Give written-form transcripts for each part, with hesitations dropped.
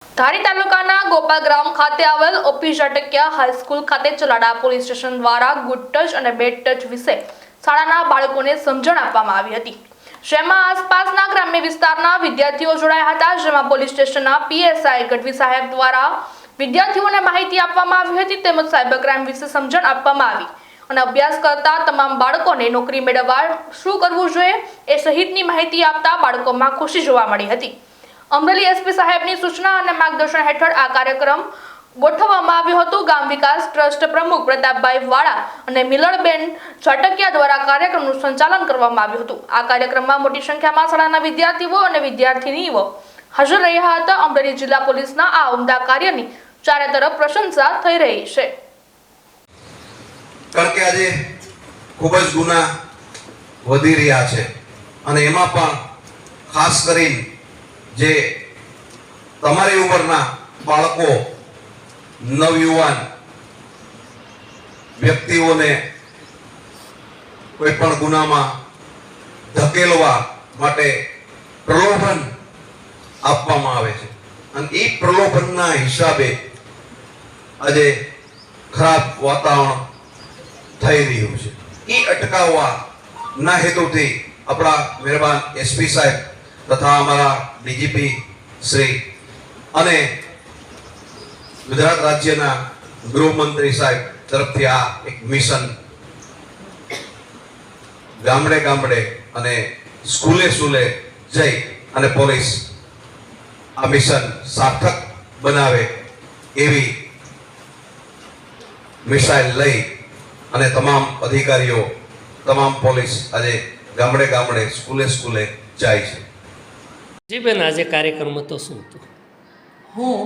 ધારી તાલુકાના ગોપાલગ્રામ ખાતે આવેલ ઓપી ઝાટકિયા હાઈસ્કૂલ ખાતે ચલાડા પોલીસ સ્ટેશન દ્વારા ગુડ ટચ અને બેડ ટચ વિશે શાળાના બાળકોને સમજણ આપવામાં આવી હતી, જેમાં આસપાસના ગ્રામ્ય વિસ્તારના વિદ્યાર્થીઓ જોડાયા હતા, જેમાં પોલીસ સ્ટેશનના પીએસઆઈ ગઢવી સાહેબ દ્વારા વિદ્યાર્થીઓને માહિતી આપવામાં આવી હતી તેમજ સાયબર ક્રાઇમ વિશે સમજણ આપવામાં આવી અને અભ્યાસ કરતા તમામ બાળકોને નોકરી મેળવવા શું કરવું જોઈએ એ સહિતની માહિતી આપતા બાળકોમાં ખુશી જોવા મળી હતી। અમરેલી એસપી સાહેબની સૂચના અને માર્ગદર્શન હેઠળ આ કાર્યક્રમ ગોઠવવામાં આવ્યો હતો। ગામ વિકાસ ટ્રસ્ટ પ્રમુખ પ્રતાપભાઈ વાળા અને મિલનબેન ઝાટકિયા દ્વારા કાર્યક્રમનું સંચાલન કરવામાં આવ્યું હતું। આ કાર્યક્રમમાં મોટી સંખ્યામાં શાળાના વિદ્યાર્થીઓ અને વિદ્યાર્થીનીઓ હાજર રહ્યા હતા। અમરેલી જિલ્લા પોલીસના આ ઉમદા કાર્યની ચારે તરફ પ્રશંસા થઈ રહી છે। કારણ કે આજે ખૂબ જ ગુના વધી રહ્યા છે અને એમાં પણ ખાસ કરીને જે તમારી ઉંમરના બાળકો નવયુવાન વ્યક્તિઓને કોઈ પણ ગુનામાં ધકેલવા માટે પ્રલોભન આપવામાં આવે છે અને એ પ્રલોભનના હિસાબે આજે ખરાબ વાતાવરણ થઈ રહ્યું છે। એ અટકાવવાના હેતુથી આપણા મહેરબાન એસપી સાહેબ તથા અમારા ડીજીપી શ્રી અને ગુજરાત રાજ્યના ગૃહમંત્રી સાહેબ તરફથી આ એક મિશન ગામડે ગામડે અને સ્કૂલે સ્કૂલે જઈ અને પોલીસ આ મિશન સાર્થક બનાવે એવી મિસાઇલ લઈ અને તમામ અધિકારીઓ તમામ પોલીસ આજે ગામડે ગામડે સ્કૂલે સ્કૂલે જાય છે। જી બેન, આજે કાર્યક્રમ તો શું હતો? હું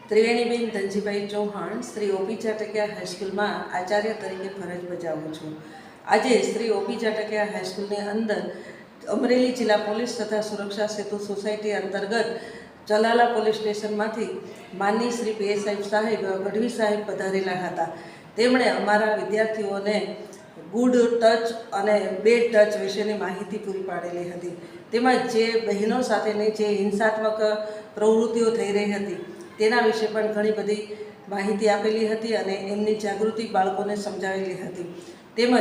ત્રિવેણીબેન ધનજીભાઈ ચૌહાણ શ્રી ઓપી ઝાટકિયા હાઈસ્કૂલમાં આચાર્ય તરીકે ફરજ બજાવું છું। આજે શ્રી ઓપી ઝાટકિયા હાઈસ્કૂલની અંદર અમરેલી જિલ્લા પોલીસ તથા સુરક્ષા સેતુ સોસાયટી અંતર્ગત ચલાલા પોલીસ સ્ટેશનમાંથી માનની શ્રી પીએસઆઈ સાહેબ ગઢવી સાહેબ પધારેલા હતા। તેમણે અમારા વિદ્યાર્થીઓને ગુડ ટચ અને બેડ ટચ વિશેની માહિતી પૂરી પાડેલી હતી, તેમજ જે બહેનો સાથેની જે હિંસાત્મક પ્રવૃત્તિઓ થઈ રહી હતી તેના વિશે પણ ઘણી બધી માહિતી આપેલી હતી અને એમની જાગૃતિ બાળકોને સમજાવેલી હતી, તેમજ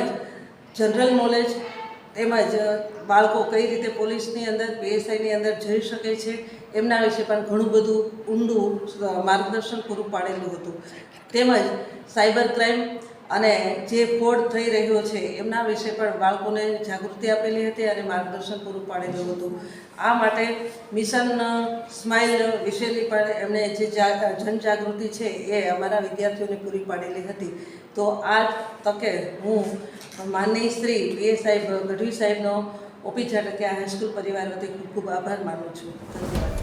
જનરલ નોલેજ તેમજ બાળકો કઈ રીતે પોલીસની અંદર પીએસઆઈની અંદર જઈ શકે છે એમના વિશે પણ ઘણું બધું ઊંડું માર્ગદર્શન પૂરું પાડેલું હતું। તેમજ સાયબર ક્રાઇમ અને જે ફ્રોડ થઈ રહ્યો છે એમના વિશે પણ બાળકોને જાગૃતિ આપેલી હતી અને માર્ગદર્શન પૂરું પાડેલું હતું। આ માટે મિશન સ્માઇલ વિશેની પણ એમણે જે જનજાગૃતિ છે એ અમારા વિદ્યાર્થીઓને પૂરી પાડેલી હતી। તો આ તકે હું માનનીય શ્રી પીએસઆઈ ગઢવી સાહેબનો ઓપી ઝાટકિયા હાઈસ્કૂલ પરિવાર વતી ખૂબ ખૂબ આભાર માનું છું। ધન્યવાદ।